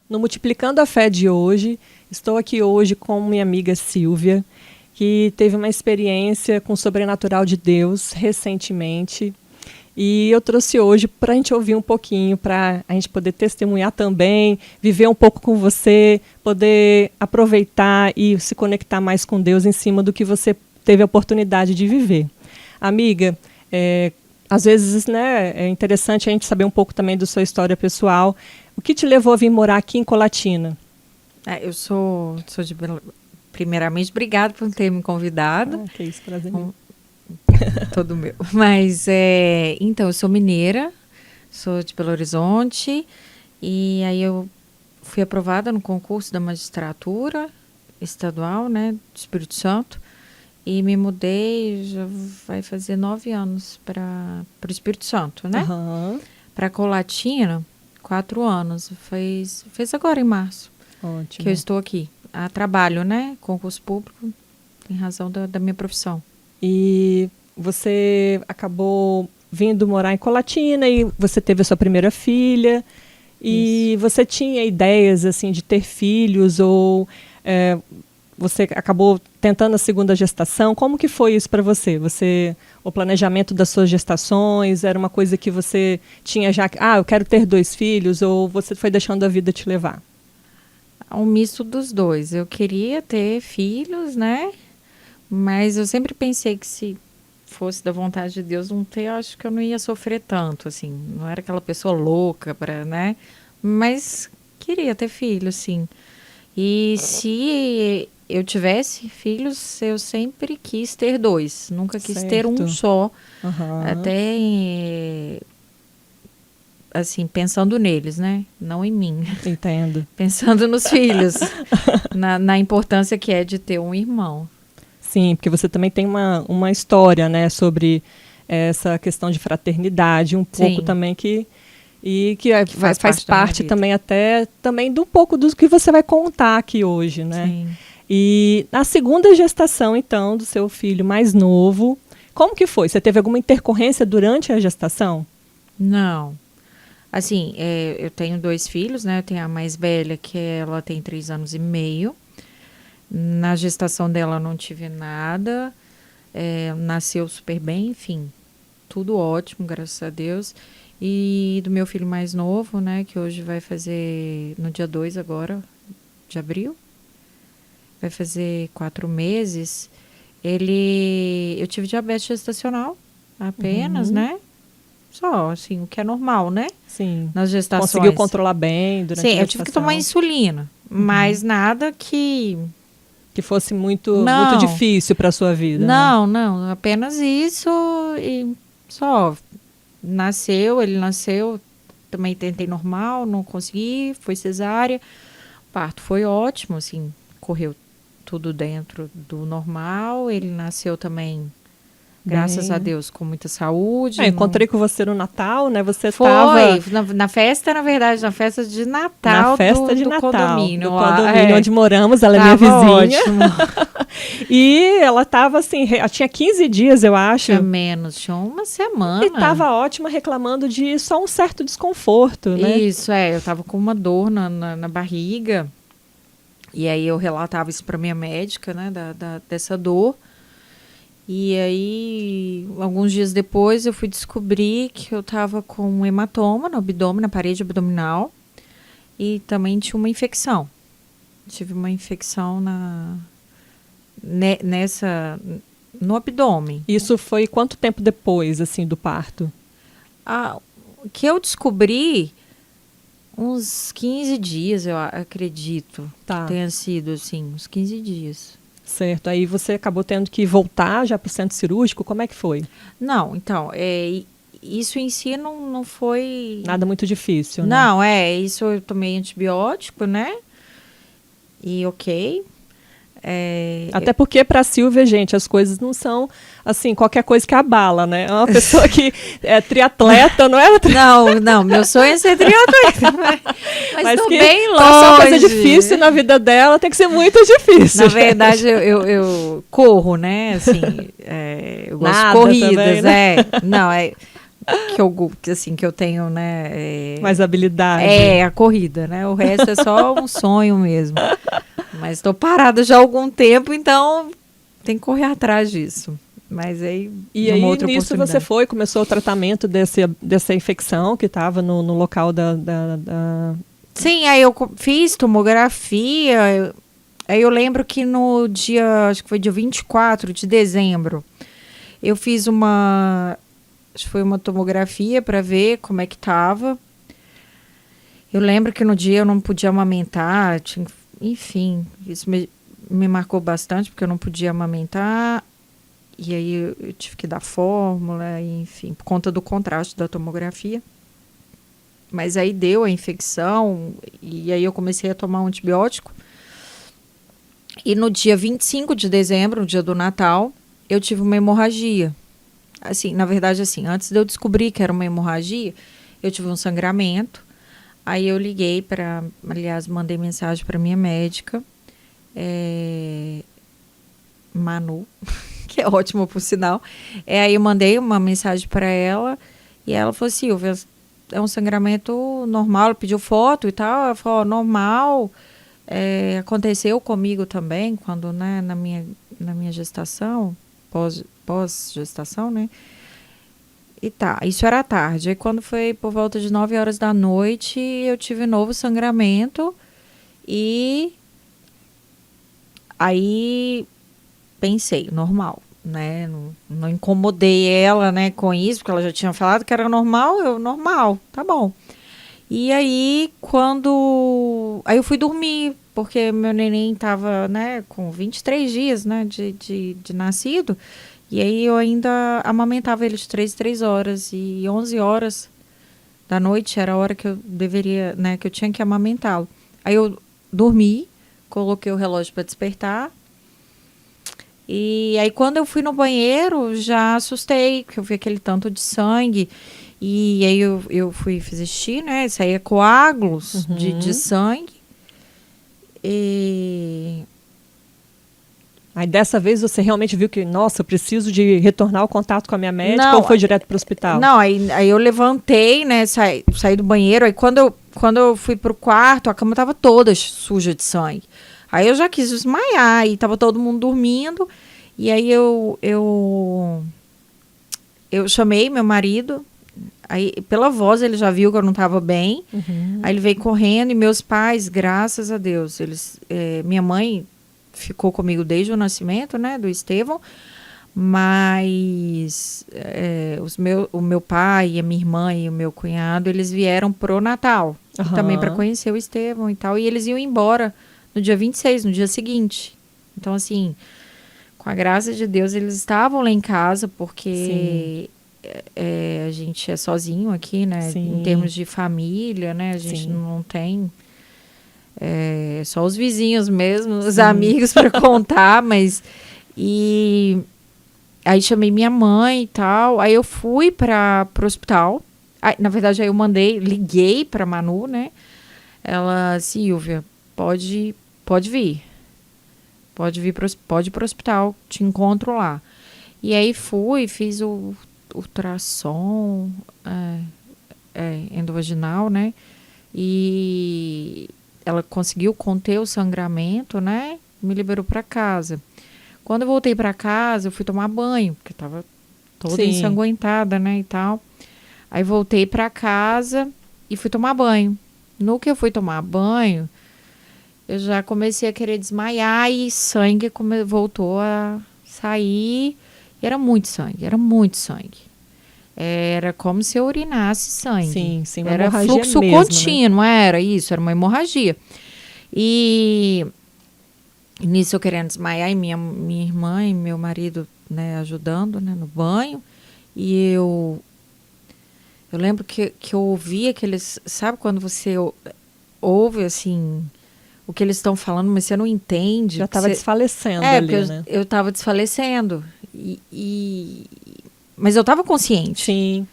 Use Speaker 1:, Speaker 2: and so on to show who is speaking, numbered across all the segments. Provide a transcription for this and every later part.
Speaker 1: No Multiplicando a Fé de hoje, estou aqui hoje com minha amiga Silvia, que teve uma experiência com o sobrenatural de Deus recentemente. E eu trouxe hoje para a gente ouvir um pouquinho, para a gente poder testemunhar também, viver um pouco com você, poder aproveitar e se conectar mais com Deus em cima do que você teve a oportunidade de viver. Amiga, às vezes, né, é interessante a gente saber um pouco também da sua história pessoal. O que te levou a vir morar aqui em Colatina?
Speaker 2: Eu sou de primeiramente, obrigada por ter me convidado.
Speaker 1: Que isso, prazer.
Speaker 2: Todo meu. Mas, então, eu sou mineira, sou de Belo Horizonte, e aí eu fui aprovada no concurso da magistratura estadual, né, do Espírito Santo, e me mudei, já vai fazer 9 anos para o Espírito Santo, né?
Speaker 1: Uhum.
Speaker 2: Para Colatina, 4 anos. Fez agora em março.
Speaker 1: Ótimo.
Speaker 2: Que eu estou aqui. A trabalho, né? Concurso público, em razão da minha profissão.
Speaker 1: E você acabou vindo morar em Colatina e você teve a sua primeira filha. E você tinha ideias assim de ter filhos ou você acabou tentando a segunda gestação? Como que foi isso para você? O planejamento das suas gestações era uma coisa que você tinha já, eu quero ter 2 filhos, ou você foi deixando a vida te levar?
Speaker 2: Um misto dos dois. Eu queria ter filhos, né? Mas eu sempre pensei que se fosse da vontade de Deus não ter, eu acho que eu não ia sofrer tanto, assim. Não era aquela pessoa louca para, né? Mas queria ter filhos, sim. E se eu tivesse filhos, eu sempre quis ter 2. Nunca quis ter um só.
Speaker 1: Uhum.
Speaker 2: Até, assim, pensando neles, né? Não em mim.
Speaker 1: Entendo.
Speaker 2: Pensando nos filhos. na importância que é de ter um irmão.
Speaker 1: Sim, porque você também tem uma história, né? Sobre essa questão de fraternidade, um pouco também que faz parte também também do pouco do que você vai contar aqui hoje, né?
Speaker 2: Sim.
Speaker 1: E na segunda gestação, então, do seu filho mais novo, como que foi? Você teve alguma intercorrência durante a gestação?
Speaker 2: Não. Assim, eu tenho 2 filhos, né? Eu tenho a mais velha, que ela tem 3 anos e meio. Na gestação dela não tive nada. Nasceu super bem, enfim. Tudo ótimo, graças a Deus. E do meu filho mais novo, né? Que hoje vai fazer, no dia 2 agora, de abril. Vai fazer 4 meses. Eu tive diabetes gestacional apenas, né? Só, assim, o que é normal, né?
Speaker 1: Sim.
Speaker 2: Nas gestações.
Speaker 1: Conseguiu controlar bem durante a gestação?
Speaker 2: Sim, eu tive que tomar insulina, mas nada que
Speaker 1: fosse muito difícil para a sua vida.
Speaker 2: Não, apenas isso e só. Ele nasceu, também tentei normal, não consegui, foi cesárea. O parto foi ótimo, assim, correu tudo dentro do normal. Ele nasceu também, graças a Deus, com muita saúde.
Speaker 1: Encontrei com você no Natal, né? Você
Speaker 2: foi
Speaker 1: estava
Speaker 2: na festa, na verdade, na festa de Natal.
Speaker 1: Na festa de
Speaker 2: do
Speaker 1: Natal,
Speaker 2: condomínio.
Speaker 1: Do condomínio onde moramos, ela é minha vizinha.
Speaker 2: Ótimo.
Speaker 1: E ela estava assim, tinha 15 dias, eu acho.
Speaker 2: Tinha menos, tinha uma semana.
Speaker 1: E estava ótima, reclamando de só um certo desconforto, né?
Speaker 2: Isso, eu estava com uma dor na barriga. E aí eu relatava isso para minha médica, né, dessa dor. E aí, alguns dias depois, eu fui descobrir que eu estava com um hematoma no abdômen, na parede abdominal. E também tinha uma infecção. Tive uma infecção no abdômen.
Speaker 1: Isso foi quanto tempo depois, assim, do parto?
Speaker 2: Que eu descobri uns 15 dias, eu acredito. Que tenha sido, assim, uns 15 dias.
Speaker 1: Certo. Aí você acabou tendo que voltar já para o centro cirúrgico? Como é que foi?
Speaker 2: Não, então, isso em si não foi...
Speaker 1: Nada muito difícil, né?
Speaker 2: Não, isso eu tomei antibiótico, né? E ok.
Speaker 1: Até porque para a Silvia, gente, as coisas não são assim, qualquer coisa que abala, né? É uma pessoa que é triatleta, não é?
Speaker 2: Não, meu sonho é ser triatleta, mas tô bem longe.
Speaker 1: Uma coisa difícil na vida dela, tem que ser muito difícil.
Speaker 2: Na verdade, eu corro, né? Assim, eu gosto de corridas,
Speaker 1: também, né?
Speaker 2: Não, que eu tenho, né?
Speaker 1: Mais habilidade.
Speaker 2: A corrida, né? O resto é só um sonho mesmo. Mas estou parada já há algum tempo, então tem que correr atrás disso. Mas aí,
Speaker 1: E aí, nisso você começou o tratamento dessa infecção que estava no local da...
Speaker 2: Sim, aí eu fiz tomografia. Aí eu lembro que no dia, acho que foi dia 24 de dezembro, eu fiz acho que foi uma tomografia para ver como é que estava. Eu lembro que no dia eu não podia amamentar, enfim, isso me marcou bastante, porque eu não podia amamentar. E aí eu tive que dar fórmula, enfim, por conta do contraste da tomografia. Mas aí deu a infecção, e aí eu comecei a tomar um antibiótico. E no dia 25 de dezembro, no dia do Natal, eu tive uma hemorragia. Assim, na verdade, assim, antes de eu descobrir que era uma hemorragia, eu tive um sangramento. Aí eu liguei aliás, mandei mensagem para minha médica, Manu, que é ótima por sinal. Aí eu mandei uma mensagem para ela e ela falou assim, Silvia, é um sangramento normal. Ela pediu foto e tal. Ela falou, normal. Aconteceu comigo também, quando, né, na minha gestação, pós-gestação, né? E tá, isso era à tarde. Aí quando foi por volta de 9 horas da noite, eu tive novo sangramento e aí pensei, normal, né? Não incomodei ela, né, com isso, porque ela já tinha falado que era normal, normal, tá bom. E aí, aí eu fui dormir, porque meu neném tava, né, com 23 dias, né, de nascido. E aí eu ainda amamentava ele de 3 horas. E 11 horas da noite era a hora que eu deveria, né, que eu tinha que amamentá-lo. Aí eu dormi, coloquei o relógio para despertar. E aí quando eu fui no banheiro, já assustei, porque eu vi aquele tanto de sangue. E aí eu fiz xixi, né, saía coágulos de sangue. E...
Speaker 1: Aí dessa vez você realmente viu que, nossa, eu preciso de retornar o contato com a minha médica, ou foi direto para o hospital?
Speaker 2: Não, aí eu levantei, né, saí do banheiro, aí quando eu fui pro quarto, a cama tava toda suja de sangue. Aí eu já quis desmaiar, e tava todo mundo dormindo, e aí eu chamei meu marido, aí pela voz ele já viu que eu não tava bem, aí ele veio correndo, e meus pais, graças a Deus, minha mãe ficou comigo desde o nascimento, né, do Estevão, mas o meu pai, a minha irmã e o meu cunhado, eles vieram pro Natal, e também para conhecer o Estevão e tal, e eles iam embora no dia 26, no dia seguinte. Então, assim, com a graça de Deus, eles estavam lá em casa, porque a gente é sozinho aqui, né, em termos de família, né, a gente não tem... só os vizinhos mesmo, os amigos para contar, mas... E aí chamei minha mãe e tal, aí eu fui para o hospital. Aí, na verdade, aí eu liguei para Manu, né? Ela, Silvia, pode vir. Pode ir para o hospital, te encontro lá. E aí fui, fiz o ultrassom endovaginal, né? E... ela conseguiu conter o sangramento, né? Me liberou para casa. Quando eu voltei para casa, eu fui tomar banho, porque estava toda ensanguentada, né, e tal. Aí voltei para casa e fui tomar banho. No que eu fui tomar banho, eu já comecei a querer desmaiar e sangue voltou a sair. E era muito sangue, Era como se eu urinasse sangue.
Speaker 1: Sim, uma
Speaker 2: era
Speaker 1: hemorragia
Speaker 2: fluxo
Speaker 1: mesmo,
Speaker 2: contínuo,
Speaker 1: né?
Speaker 2: Era isso, era uma hemorragia. E nisso eu querendo desmaiar, e minha irmã e meu marido, né, ajudando, né, no banho. E eu lembro que eu ouvi aqueles... Sabe quando você ouve, assim, o que eles estão falando, mas você não entende?
Speaker 1: Já estava desfalecendo ali, né?
Speaker 2: Eu estava desfalecendo. Mas eu estava consciente.
Speaker 1: Sim.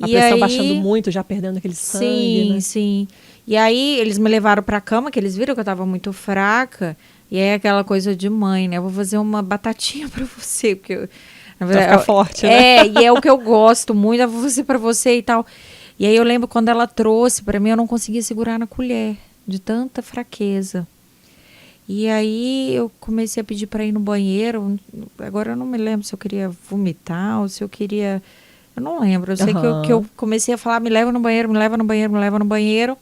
Speaker 1: A pressão baixando muito, já perdendo aquele sangue, né?
Speaker 2: Sim. E aí eles me levaram para a cama, que eles viram que eu estava muito fraca. E aí aquela coisa de mãe, né? Eu vou fazer uma batatinha para você, porque Na
Speaker 1: Pra ficar forte, né?
Speaker 2: E é o que eu gosto muito, você para você e tal. E aí eu lembro quando ela trouxe para mim, eu não conseguia segurar na colher, de tanta fraqueza. E aí eu comecei a pedir para ir no banheiro. Agora eu não me lembro se eu queria vomitar ou se eu queria... Eu não lembro. Eu sei que eu comecei a falar, me leva no banheiro, me leva no banheiro, me leva no banheiro.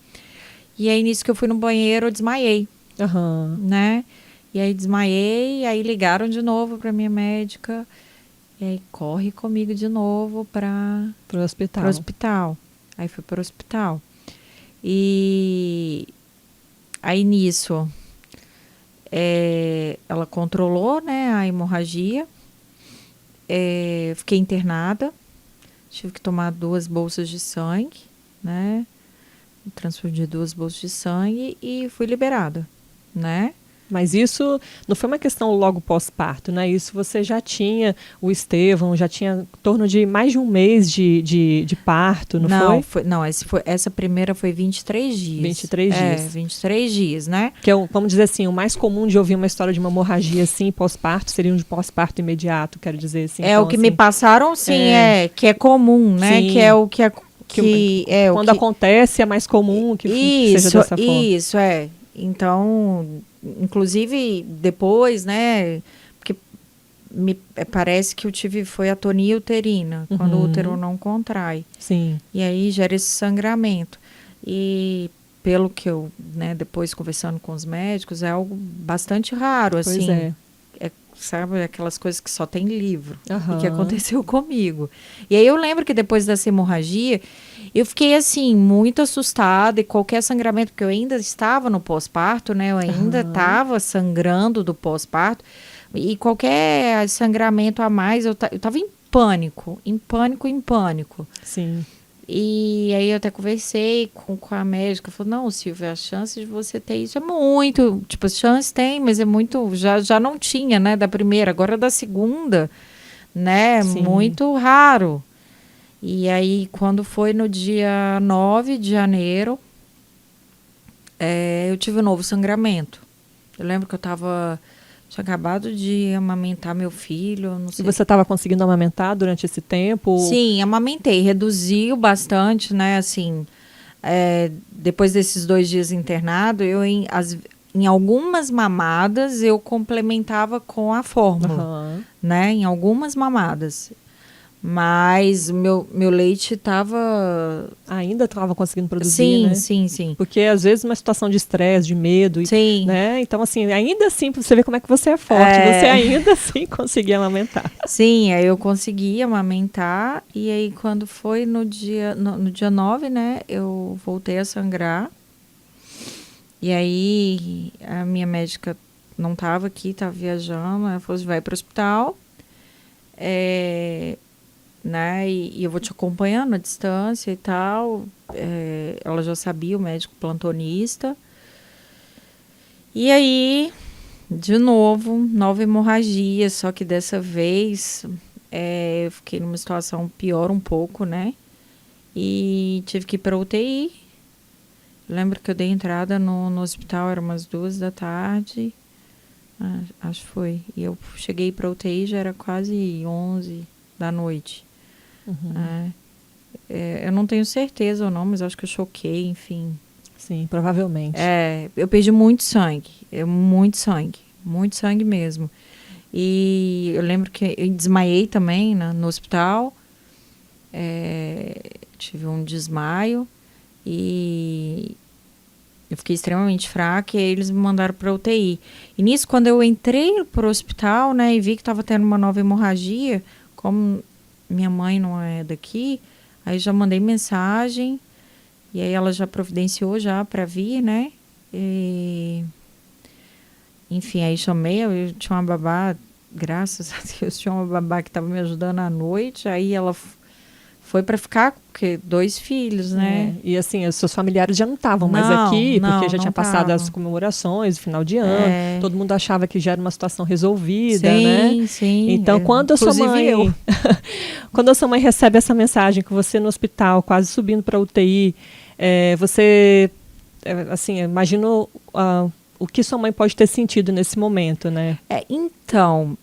Speaker 2: E aí nisso que eu fui no banheiro, eu desmaiei, né? E aí desmaiei, aí ligaram de novo para minha médica. E aí corre comigo de novo para
Speaker 1: Pro hospital.
Speaker 2: Pro hospital. Aí fui para o hospital. E aí nisso, ela controlou, né, a hemorragia. Fiquei internada. Tive que tomar 2 bolsas de sangue, né? Transfundi 2 bolsas de sangue e fui liberada, né?
Speaker 1: Mas isso não foi uma questão logo pós-parto, né? Isso você já tinha, o Estevão já tinha em torno de mais de um mês de parto, não foi?
Speaker 2: Não, essa primeira foi 23 dias.
Speaker 1: 23 dias.
Speaker 2: 23 dias, né?
Speaker 1: Que é, vamos dizer assim, o mais comum de ouvir uma história de uma hemorragia assim, pós-parto, seria um de pós-parto imediato, quero dizer assim.
Speaker 2: Então, o que me passaram, sim, que é comum, né?
Speaker 1: Sim.
Speaker 2: Que é o que
Speaker 1: quando acontece é mais comum que seja dessa forma.
Speaker 2: Isso, Então, inclusive, depois, né? Porque me parece que foi atonia uterina, quando o útero não contrai.
Speaker 1: Sim.
Speaker 2: E aí gera esse sangramento. E pelo que eu, né, depois conversando com os médicos, é algo bastante raro, assim.
Speaker 1: Pois é.
Speaker 2: Sabe, aquelas coisas que só tem livro. O que aconteceu comigo. E aí eu lembro que depois dessa hemorragia, eu fiquei, assim, muito assustada. E qualquer sangramento, porque eu ainda estava no pós-parto, né? Eu ainda estava sangrando do pós-parto. E qualquer sangramento a mais, eu estava em pânico.
Speaker 1: Sim.
Speaker 2: E aí eu até conversei com a médica, falou, não, Silvia, a chance de você ter isso é muito, tipo, chance tem, mas é muito, já não tinha, né, da primeira, agora da segunda, né,
Speaker 1: Sim.
Speaker 2: muito raro. E aí, quando foi no dia 9 de janeiro, eu tive um novo sangramento. Eu lembro que tinha acabado de amamentar meu filho, não sei.
Speaker 1: E você estava conseguindo amamentar durante esse tempo?
Speaker 2: Sim, amamentei, reduziu bastante, né, assim, depois desses 2 dias internado, em algumas mamadas eu complementava com a fórmula, né, em algumas mamadas. Mas meu leite estava...
Speaker 1: Ainda estava conseguindo produzir, né?
Speaker 2: Sim.
Speaker 1: Porque às vezes uma situação de estresse, de medo, né? Então assim, ainda assim, você vê como é que você é forte, você ainda assim conseguia amamentar.
Speaker 2: Sim, aí eu consegui amamentar e aí quando foi no dia 9, né, eu voltei a sangrar. E aí a minha médica não estava aqui, estava viajando, ela falou, vai para o hospital. Né? E eu vou te acompanhando à distância e tal. Ela já sabia, o médico plantonista. E aí, de novo, nova hemorragia, só que dessa vez eu fiquei numa situação pior um pouco, né? E tive que ir para UTI. Lembro que eu dei entrada no hospital, era umas 2 da tarde. Acho que foi. E eu cheguei para UTI, já era quase 11 da noite. Eu não tenho certeza ou não, mas acho que eu choquei, enfim.
Speaker 1: Sim, provavelmente.
Speaker 2: Eu perdi muito sangue, muito sangue mesmo. E eu lembro que eu desmaiei também no hospital, tive um desmaio e eu fiquei extremamente fraca e aí eles me mandaram para UTI. E nisso, quando eu entrei para o hospital, né, e vi que estava tendo uma nova hemorragia, como minha mãe não é daqui, aí já mandei mensagem e aí ela já providenciou já para vir, né? Enfim, aí chamei, eu tinha uma babá, graças a Deus, tinha uma babá que estava me ajudando à noite, aí ela foi para ficar, porque 2 filhos, né?
Speaker 1: E assim, os seus familiares já não estavam mais aqui, porque já tinha passado as comemorações, o final de ano, todo mundo achava que já era uma situação resolvida, né?
Speaker 2: Sim.
Speaker 1: Então, quando a sua mãe... quando a sua mãe recebe essa mensagem que você no hospital, quase subindo para a UTI, você, assim, imagino o que sua mãe pode ter sentido nesse momento, né?
Speaker 2: Então,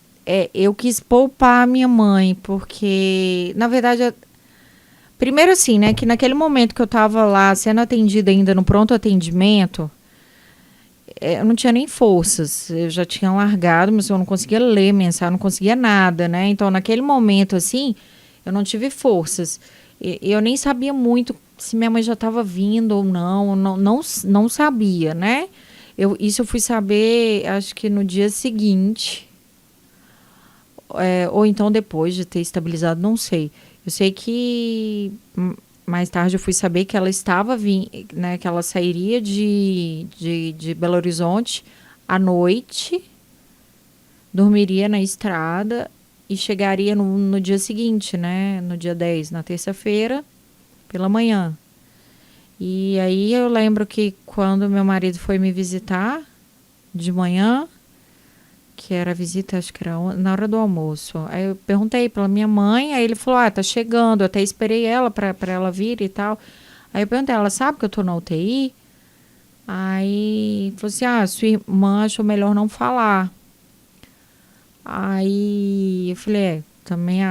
Speaker 2: eu quis poupar a minha mãe, porque, na verdade, primeiro assim, né, que naquele momento que eu tava lá sendo atendida ainda no pronto atendimento, eu não tinha nem forças, eu já tinha largado, mas eu não conseguia ler mensagem, não conseguia nada, né? Então, naquele momento, assim, eu não tive forças. Eu nem sabia muito se minha mãe já estava vindo ou não sabia, né? Isso eu fui saber, acho que no dia seguinte, ou então depois de ter estabilizado, não sei. Eu sei que mais tarde eu fui saber que ela estava né, que ela sairia de Belo Horizonte à noite, dormiria na estrada e chegaria no dia seguinte, né, no dia 10, na terça-feira, pela manhã. E aí eu lembro que quando meu marido foi me visitar de manhã, que era a visita, acho que era na hora do almoço. Aí eu perguntei pela minha mãe, aí ele falou, tá chegando. Eu até esperei ela pra ela vir e tal. Aí eu perguntei, ela sabe que eu tô na UTI? Aí falou assim, sua irmã achou melhor não falar. Aí eu falei, também,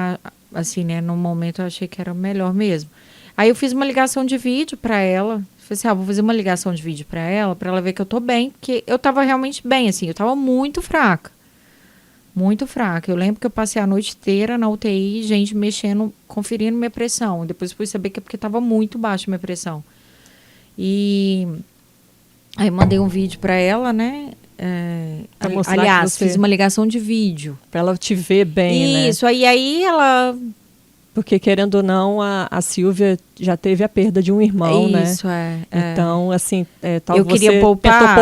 Speaker 2: assim, né, no momento eu achei que era melhor mesmo. Aí eu fiz uma ligação de vídeo pra ela. Falei assim, vou fazer uma ligação de vídeo pra ela ver que eu tô bem. Porque eu tava realmente bem, assim, eu tava muito fraca. Muito fraca. Eu lembro que eu passei a noite inteira na UTI, gente mexendo, conferindo minha pressão. Depois fui saber que é porque estava muito baixa a minha pressão. E aí mandei um vídeo para ela, né? Aliás, fiz uma ligação de vídeo.
Speaker 1: Para ela te ver bem, né?
Speaker 2: Isso, aí ela...
Speaker 1: Porque, querendo ou não, a Silvia já teve a perda de um irmão, né?
Speaker 2: Isso,
Speaker 1: Então, assim,
Speaker 2: eu queria poupar,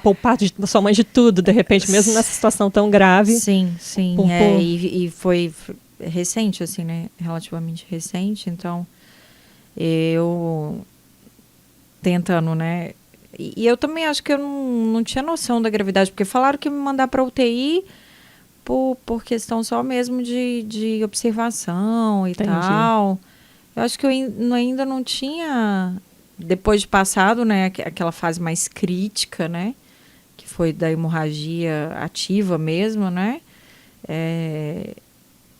Speaker 1: poupar da sua mãe de tudo, de repente, mesmo nessa situação tão grave.
Speaker 2: Sim. E foi recente, assim, né? Relativamente recente. Então, eu tentando, né? E eu também acho que eu não tinha noção da gravidade, porque falaram que ia me mandar para UTI... Por questão só mesmo de observação e tal. Eu acho que eu ainda não tinha, depois de passado, né, aquela fase mais crítica, né, que foi da hemorragia ativa mesmo, né,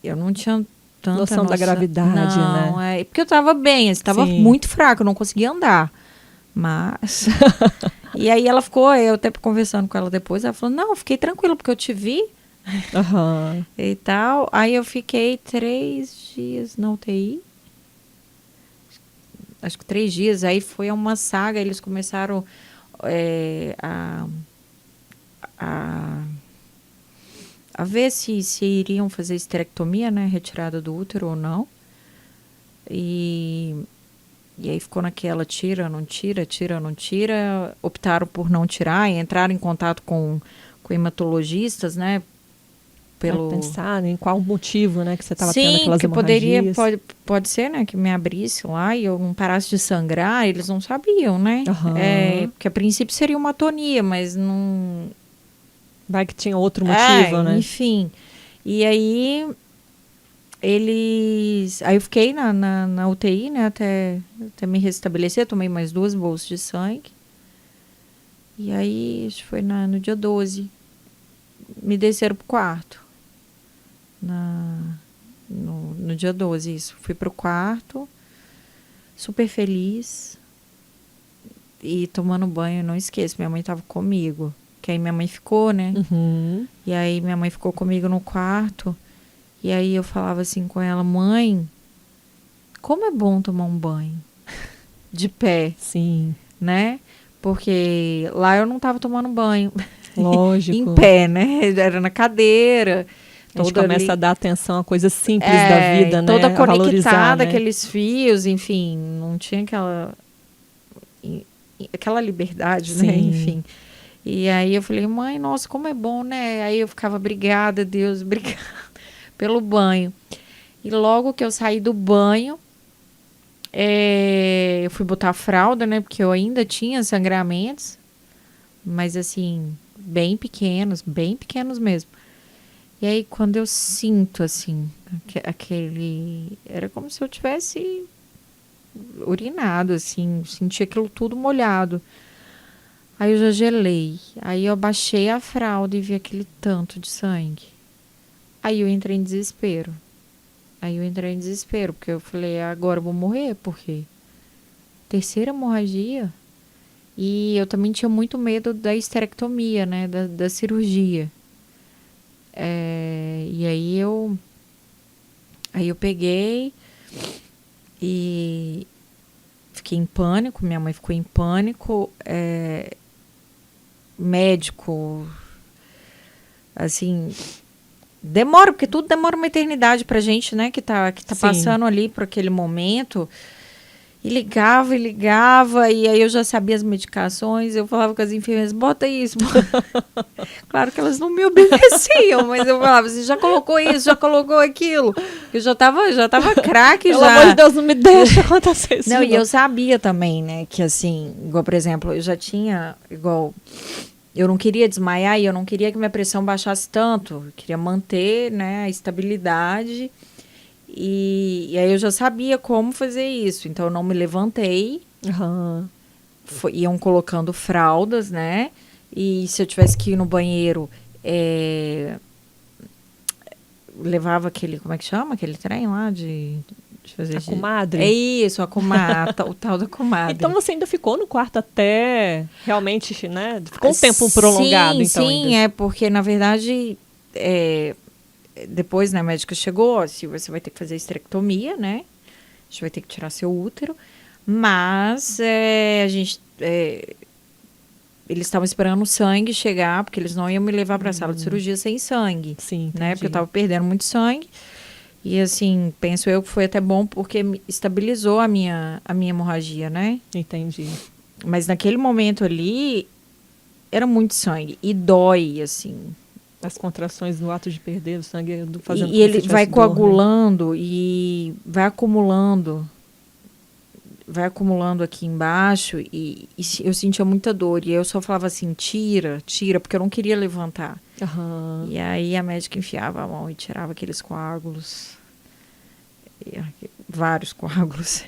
Speaker 2: eu não tinha tanta
Speaker 1: noção da gravidade,
Speaker 2: não,
Speaker 1: né?
Speaker 2: Porque eu estava bem, estava muito fraca, eu não conseguia andar. Mas... E aí ela ficou, eu até conversando com ela depois, ela falou, não, eu fiquei tranquila, porque eu te vi. E tal. Aí eu fiquei 3 dias na UTI. Acho que 3 dias. Aí foi uma saga. Eles começaram a ver se iriam fazer esterectomia, né? Retirada do útero ou não. E aí ficou naquela tira, não tira, tira, não tira. Optaram por não tirar e entraram em contato com hematologistas, né?
Speaker 1: Pensar em qual motivo, né, que você estava tendo aquelas hemorragias.
Speaker 2: Pode ser, né, que me abrisse lá e eu não parasse de sangrar, eles não sabiam, né? Porque a princípio seria uma atonia, mas não...
Speaker 1: Vai que tinha outro motivo, né?
Speaker 2: Enfim. E aí, aí eu fiquei na UTI, né, até me restabelecer, tomei mais 2 bolsas de sangue. E aí, acho que foi no dia 12, me desceram pro quarto. No dia 12, isso. Fui pro quarto, super feliz. E tomando banho, não esqueço, minha mãe tava comigo. Que aí minha mãe ficou, né? E aí minha mãe ficou comigo no quarto. E aí eu falava assim com ela, mãe, como é bom tomar um banho. De pé.
Speaker 1: Sim.
Speaker 2: Né? Porque lá eu não tava tomando banho.
Speaker 1: Lógico.
Speaker 2: Em pé, né? Era na cadeira.
Speaker 1: A gente começa a dar atenção a coisas simples da vida, né?
Speaker 2: Toda conectada,
Speaker 1: né?
Speaker 2: aqueles fios, enfim, não tinha aquela liberdade, né? Enfim. E aí eu falei, mãe, nossa, como é bom, né? Aí eu ficava, obrigada, Deus, obrigada pelo banho. E logo que eu saí do banho, eu fui botar a fralda, né? Porque eu ainda tinha sangramentos, mas assim, bem pequenos mesmo. E aí, quando eu sinto, assim, era como se eu tivesse urinado, assim, senti aquilo tudo molhado. Aí eu já gelei. Aí eu abaixei a fralda e vi aquele tanto de sangue. Aí eu entrei em desespero. Porque eu falei, agora eu vou morrer, porque terceira hemorragia. E eu também tinha muito medo da esterectomia, né? Da cirurgia. E aí eu peguei e fiquei em pânico. Minha mãe ficou em pânico. Médico, assim, demora, porque tudo demora uma eternidade pra gente, né? Que tá passando ali por aquele momento. E ligava, e aí eu já sabia as medicações, eu falava com as enfermeiras, bota isso. Claro que elas não me obedeciam, mas eu falava, você já colocou isso, já colocou aquilo. Eu já tava craque já.
Speaker 1: Pelo amor de Deus, não me deixa acontecer isso.
Speaker 2: Não, e eu sabia também, né, que assim, igual, por exemplo, eu já tinha, eu não queria desmaiar e eu não queria que minha pressão baixasse tanto. Eu queria manter, né, a estabilidade. E aí eu já sabia como fazer isso. Então, eu não me levantei. Iam colocando fraldas, né? E se eu tivesse que ir no banheiro, levava aquele... Como é que chama? Aquele trem lá de fazer...
Speaker 1: A comadre?
Speaker 2: É isso, a comadre. O tal da comadre.
Speaker 1: Então, você ainda ficou no quarto até realmente, né? Ficou um tempo prolongado, então.
Speaker 2: Sim,
Speaker 1: ainda.
Speaker 2: porque, na verdade... Depois, né, a médica chegou, se você vai ter que fazer esterectomia, né? A gente vai ter que tirar seu útero. Mas eles estavam esperando o sangue chegar, porque eles não iam me levar para a sala de cirurgia sem sangue.
Speaker 1: Sim, entendi.
Speaker 2: Né? Porque eu estava perdendo muito sangue. E, assim, penso eu que foi até bom, porque estabilizou a minha hemorragia, né?
Speaker 1: Entendi.
Speaker 2: Mas naquele momento ali, era muito sangue. E dói, assim...
Speaker 1: As contrações no ato de perder o sangue fazendo
Speaker 2: e ele vai
Speaker 1: dor,
Speaker 2: coagulando, né? E vai acumulando aqui embaixo e eu sentia muita dor e eu só falava assim, tira, porque eu não queria levantar. E aí a médica enfiava a mão e tirava aqueles coágulos, vários coágulos.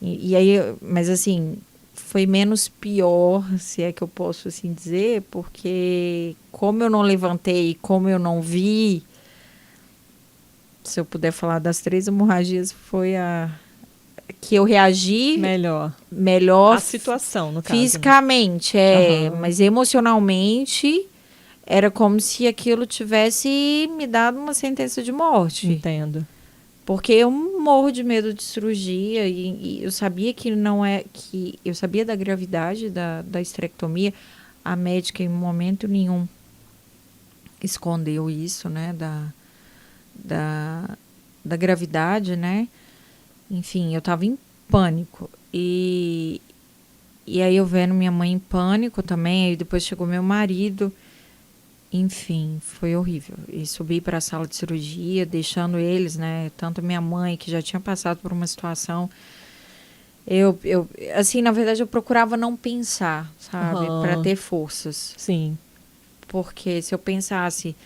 Speaker 2: E aí, mas assim, foi menos pior, se é que eu posso assim dizer, porque como eu não levantei, como eu não vi, se eu puder falar das 3 hemorragias, foi a que eu reagi melhor
Speaker 1: a situação, no caso,
Speaker 2: fisicamente, mas emocionalmente era como se aquilo tivesse me dado uma sentença de morte.
Speaker 1: Entendo.
Speaker 2: Porque eu morro de medo de cirurgia e eu sabia que eu sabia da gravidade da esterectomia. A médica em momento nenhum escondeu isso, né, da gravidade, né? Enfim, eu estava em pânico e aí eu vendo minha mãe em pânico também, aí depois chegou meu marido. Enfim, foi horrível. E subi para a sala de cirurgia, deixando eles, né? Tanto minha mãe, que já tinha passado por uma situação. Eu assim, na verdade, eu procurava não pensar, sabe? Para ter forças.
Speaker 1: Sim.
Speaker 2: Porque se eu pensasse,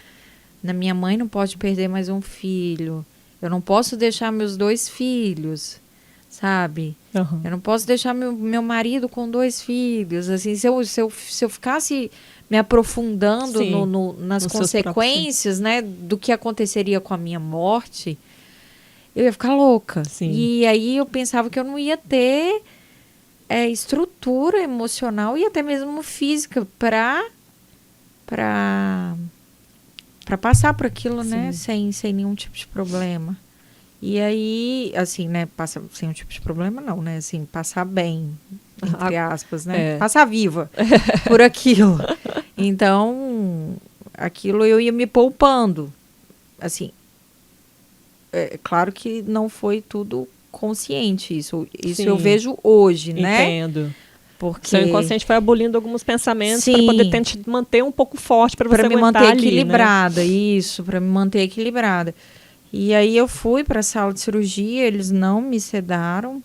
Speaker 2: na minha mãe não pode perder mais um filho. Eu não posso deixar meus 2 filhos, sabe? Eu não posso deixar meu marido com 2 filhos. Assim, se eu ficasse me aprofundando nas consequências, né, do que aconteceria com a minha morte, eu ia ficar louca.
Speaker 1: Sim.
Speaker 2: E aí eu pensava que eu não ia ter estrutura emocional e até mesmo física para passar por aquilo, né, sem nenhum tipo de problema. E aí, assim, né, passar sem um tipo de problema, não, né, assim, passar bem, entre aspas, né, passar viva por aquilo. Então, aquilo eu ia me poupando. Assim, claro que não foi tudo consciente isso eu vejo hoje, né?
Speaker 1: Entendo.
Speaker 2: Porque
Speaker 1: seu inconsciente vai abolindo alguns pensamentos para poder te manter um pouco forte para você
Speaker 2: me manter
Speaker 1: ali,
Speaker 2: equilibrada,
Speaker 1: né?
Speaker 2: Isso, para me manter equilibrada. E aí eu fui para a sala de cirurgia, eles não me sedaram.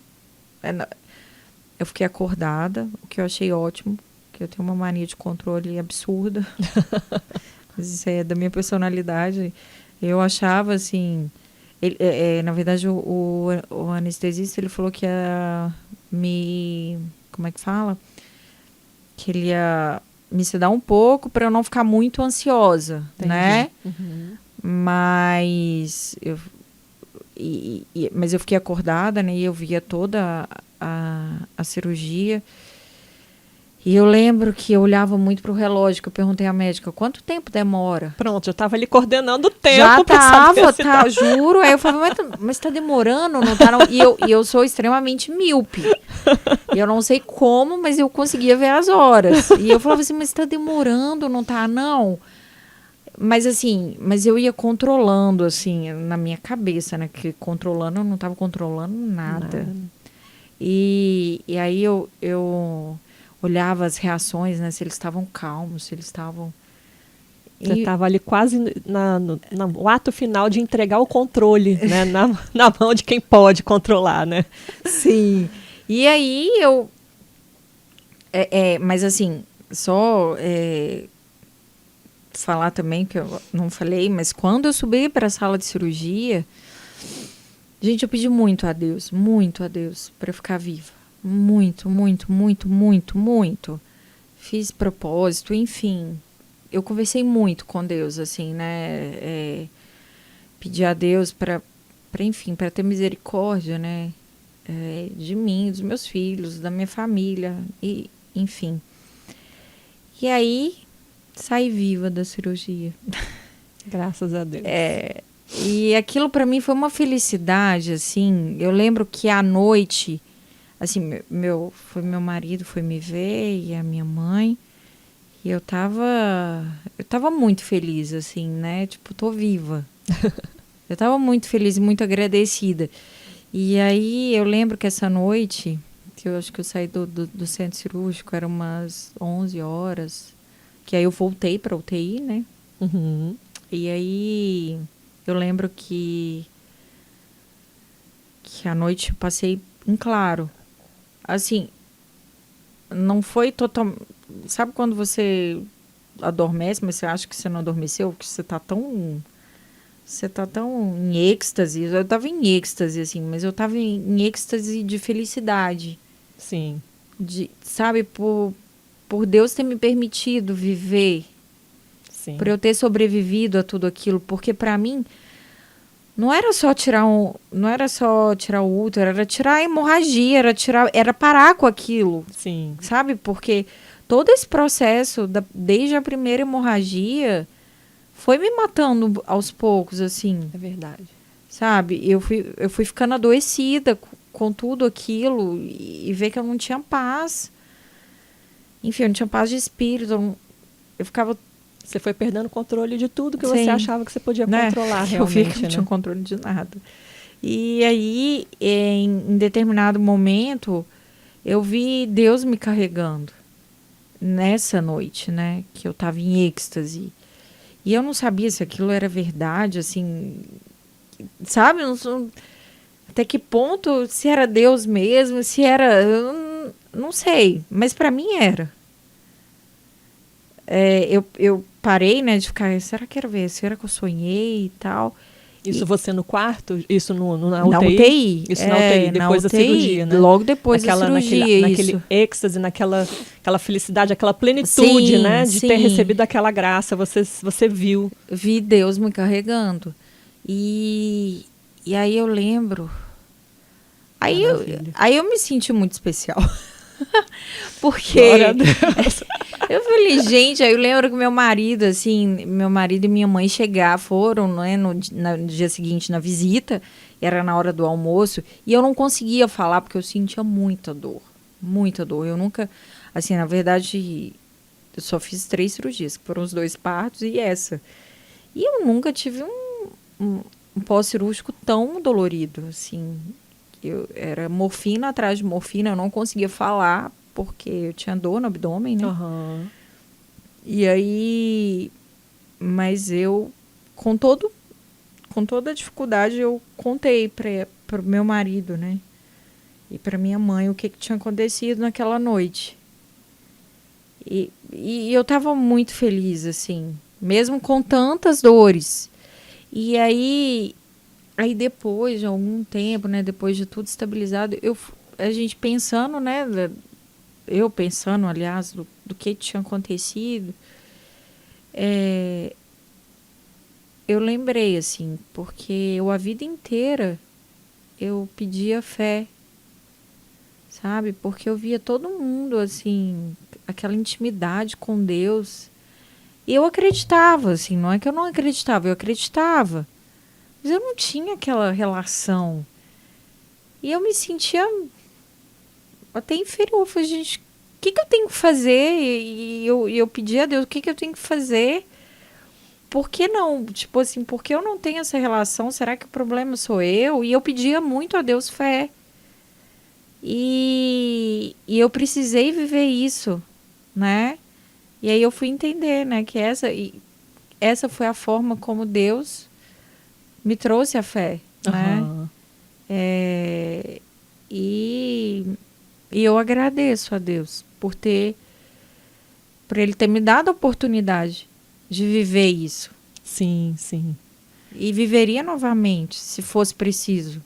Speaker 2: Eu fiquei acordada, o que eu achei ótimo, porque eu tenho uma mania de controle absurda. Mas isso é da minha personalidade. Eu achava assim... na verdade, o anestesista, ele falou que ia me... Como é que fala? Que ele ia me sedar um pouco para eu não ficar muito ansiosa, né? Mas eu fiquei acordada, né? E eu via toda a cirurgia. E eu lembro que eu olhava muito pro relógio, que eu perguntei à médica, quanto tempo demora?
Speaker 1: Pronto, eu tava ali coordenando o tempo.
Speaker 2: Já
Speaker 1: pra saber
Speaker 2: tava,
Speaker 1: se
Speaker 2: tá, juro. Aí eu falava, mas tá demorando, não tá? Não? E eu sou extremamente míope. E eu não sei como, mas eu conseguia ver as horas. E eu falava assim, mas tá demorando, não tá, não? Mas assim, mas eu ia controlando, assim, na minha cabeça, né? Que controlando, eu não tava controlando nada. E aí eu olhava as reações, né? Se eles estavam calmos, se eles estavam...
Speaker 1: Você estava ali quase no ato final de entregar o controle, né? Na mão de quem pode controlar, né?
Speaker 2: Sim. E aí eu... mas assim, só falar também, que eu não falei, mas quando eu subi para a sala de cirurgia, gente, eu pedi muito a Deus, para ficar viva. Muito, muito, muito, muito, muito. Fiz propósito, enfim. Eu conversei muito com Deus, assim, né? Pedi a Deus enfim, para ter misericórdia, né? De mim, dos meus filhos, da minha família, e enfim. E aí, saí viva da cirurgia.
Speaker 1: Graças a Deus.
Speaker 2: E aquilo para mim foi uma felicidade, assim. Eu lembro que à noite, assim, foi meu marido foi me ver e a minha mãe. E eu tava muito feliz, assim, né? Tipo, tô viva. Eu tava muito feliz e muito agradecida. E aí eu lembro que essa noite, que eu acho que eu saí do centro cirúrgico, eram umas 11 horas, que aí eu voltei pra UTI, né?
Speaker 1: Uhum.
Speaker 2: E aí eu lembro que à noite eu passei em claro. Assim, não foi total. Sabe quando você adormece, mas você acha que você não adormeceu? Que você tá tão em êxtase. Eu tava em êxtase, assim, mas eu tava em êxtase de felicidade.
Speaker 1: Sim.
Speaker 2: Sabe, por Deus ter me permitido viver.
Speaker 1: Sim.
Speaker 2: Por eu ter sobrevivido a tudo aquilo. Porque para mim, não era só tirar o útero, era tirar a hemorragia, era parar com aquilo.
Speaker 1: Sim.
Speaker 2: Sabe? Porque todo esse processo, desde a primeira hemorragia, foi me matando aos poucos, assim.
Speaker 1: É verdade.
Speaker 2: Sabe? Eu fui ficando adoecida com tudo aquilo e ver que eu não tinha paz. Enfim, eu não tinha paz de espírito. Eu ficava...
Speaker 1: Você foi perdendo o controle de tudo que
Speaker 2: Sim.
Speaker 1: você achava que você podia controlar, realmente.
Speaker 2: Eu vi que não tinha controle de nada. E aí, em determinado momento, eu vi Deus me carregando. Nessa noite, né? Que eu tava em êxtase. E eu não sabia se aquilo era verdade, assim... Sabe? Até que ponto, se era Deus mesmo, se era... Eu não sei, mas para mim era. Eu parei, né, de ficar... Será que era ver? Será que eu sonhei e tal?
Speaker 1: Isso você no quarto? Isso na UTI?
Speaker 2: Na UTI.
Speaker 1: Isso na UTI, depois da cirurgia, né?
Speaker 2: Logo depois da cirurgia,
Speaker 1: naquele êxtase, naquela felicidade, aquela plenitude,
Speaker 2: sim,
Speaker 1: né? De
Speaker 2: sim.
Speaker 1: ter recebido aquela graça, você viu.
Speaker 2: Vi Deus me carregando. E aí eu lembro... Aí eu me senti muito especial. Porque eu falei, gente, aí eu lembro que meu marido e minha mãe foram, né, no dia seguinte na visita, era na hora do almoço, e eu não conseguia falar porque eu sentia muita dor. Eu nunca, assim, na verdade, eu só fiz 3 cirurgias, que foram os 2 partos e essa. E eu nunca tive um pós-cirúrgico tão dolorido, assim. Era morfina atrás de morfina, eu não conseguia falar porque eu tinha dor no abdômen, né?
Speaker 1: Uhum.
Speaker 2: E aí, mas eu, com toda a dificuldade, eu contei para o meu marido, né? E para minha mãe o que tinha acontecido naquela noite. E eu estava muito feliz, assim, mesmo com tantas dores. E aí depois de algum tempo, né, depois de tudo estabilizado, a gente pensando, né, eu pensando, aliás, do que tinha acontecido, eu lembrei, assim, porque eu a vida inteira eu pedia fé, sabe? Porque eu via todo mundo, assim, aquela intimidade com Deus. E eu acreditava, assim, não é que eu não acreditava, eu acreditava. Mas eu não tinha aquela relação. E eu me sentia até inferior. Eu falei, gente, o que eu tenho que fazer? E eu pedi a Deus, o que eu tenho que fazer? Por que não? Tipo assim, por que eu não tenho essa relação? Será que o problema sou eu? E eu pedia muito a Deus fé. E eu precisei viver isso, né? E aí eu fui entender, né, que essa foi a forma como Deus me trouxe a fé, né?
Speaker 1: Aham.
Speaker 2: E eu agradeço a Deus por ele ter me dado a oportunidade de viver isso.
Speaker 1: Sim, sim.
Speaker 2: E viveria novamente, se fosse preciso,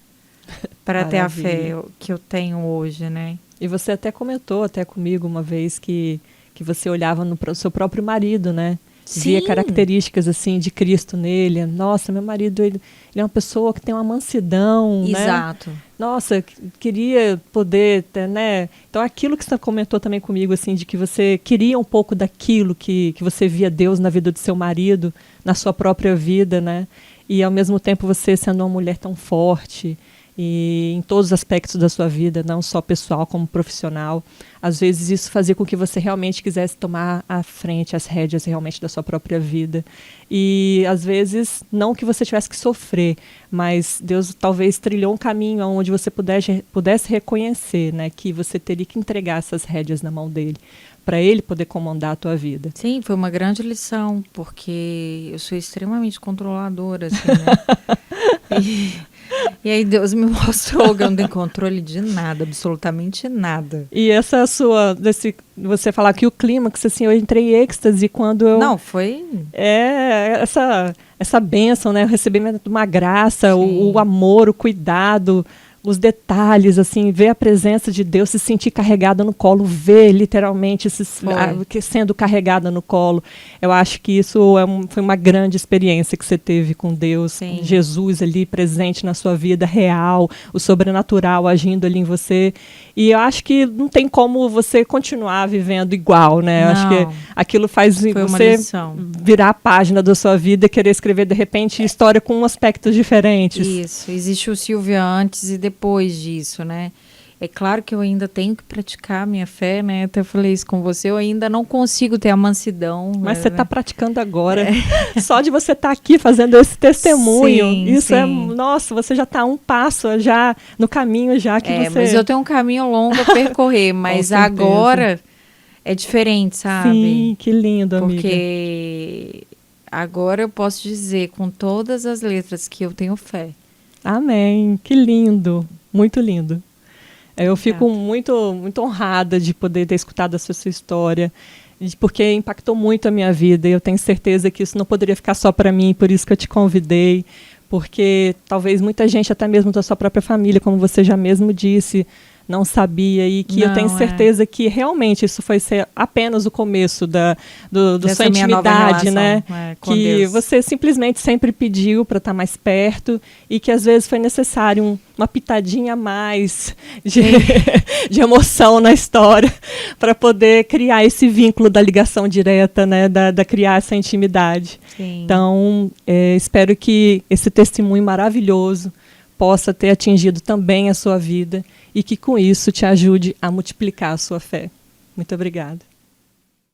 Speaker 2: para ter a fé
Speaker 1: Maravilha.
Speaker 2: que eu tenho hoje, né?
Speaker 1: E você até comentou até comigo uma vez que você olhava no seu próprio marido, né? Via
Speaker 2: Sim,
Speaker 1: características assim de Cristo nele. Nossa, meu marido, ele é uma pessoa que tem uma mansidão, né?
Speaker 2: exato.
Speaker 1: Nossa, queria poder, né? Então aquilo que você comentou também comigo, assim, de que você queria um pouco daquilo que você via Deus na vida do seu marido, na sua própria vida, né? E ao mesmo tempo você sendo uma mulher tão forte e em todos os aspectos da sua vida, não só pessoal como profissional, às vezes isso fazia com que você realmente quisesse tomar à frente as rédeas realmente da sua própria vida. E às vezes não que você tivesse que sofrer, mas Deus talvez trilhou um caminho onde você pudesse reconhecer, né, que você teria que entregar essas rédeas na mão dele, para ele poder comandar a tua vida.
Speaker 2: Sim, foi uma grande lição, porque eu sou extremamente controladora, assim, né? E aí Deus me mostrou que eu não tenho controle de nada, absolutamente nada.
Speaker 1: E essa sua, você falar que o clímax, assim, eu entrei em êxtase quando eu...
Speaker 2: Não, foi...
Speaker 1: essa bênção, né? O recebimento de uma graça, o amor, o cuidado, os detalhes, assim, ver a presença de Deus, se sentir carregada no colo, ver literalmente sendo carregada no colo. Eu acho que isso foi uma grande experiência que você teve com Deus,
Speaker 2: Sim.
Speaker 1: Jesus ali presente na sua vida, real, o sobrenatural agindo ali em você. E eu acho que não tem como você continuar vivendo igual, né? Eu acho que aquilo faz você virar a página da sua vida e querer escrever, de repente, história com aspectos diferentes.
Speaker 2: Isso, existe o Silvia antes e depois disso, né? É claro que eu ainda tenho que praticar a minha fé, né? Até falei isso com você, eu ainda não consigo ter a mansidão.
Speaker 1: Mas você está praticando agora. Só de você estar aqui fazendo esse testemunho, nossa, você já está um passo já no caminho já que você...
Speaker 2: Mas eu tenho um caminho longo a percorrer, mas agora é diferente, sabe?
Speaker 1: Sim, que lindo, amiga.
Speaker 2: Porque agora eu posso dizer com todas as letras que eu tenho fé.
Speaker 1: Amém, que lindo, muito lindo. Eu fico muito, muito honrada de poder ter escutado essa sua história, porque impactou muito a minha vida e eu tenho certeza que isso não poderia ficar só para mim, por isso que eu te convidei, porque talvez muita gente, até mesmo da sua própria família, como você já mesmo disse, não sabia, e que eu tenho certeza que realmente isso foi ser apenas o começo da sua intimidade, né? Que Deus. Você simplesmente sempre pediu para estar mais perto e que às vezes foi necessário uma pitadinha a mais de emoção na história para poder criar esse vínculo da ligação direta, né? Da criar essa intimidade.
Speaker 2: Sim.
Speaker 1: Então, espero que esse testemunho maravilhoso possa ter atingido também a sua vida e que com isso te ajude a multiplicar a sua fé. Muito obrigada.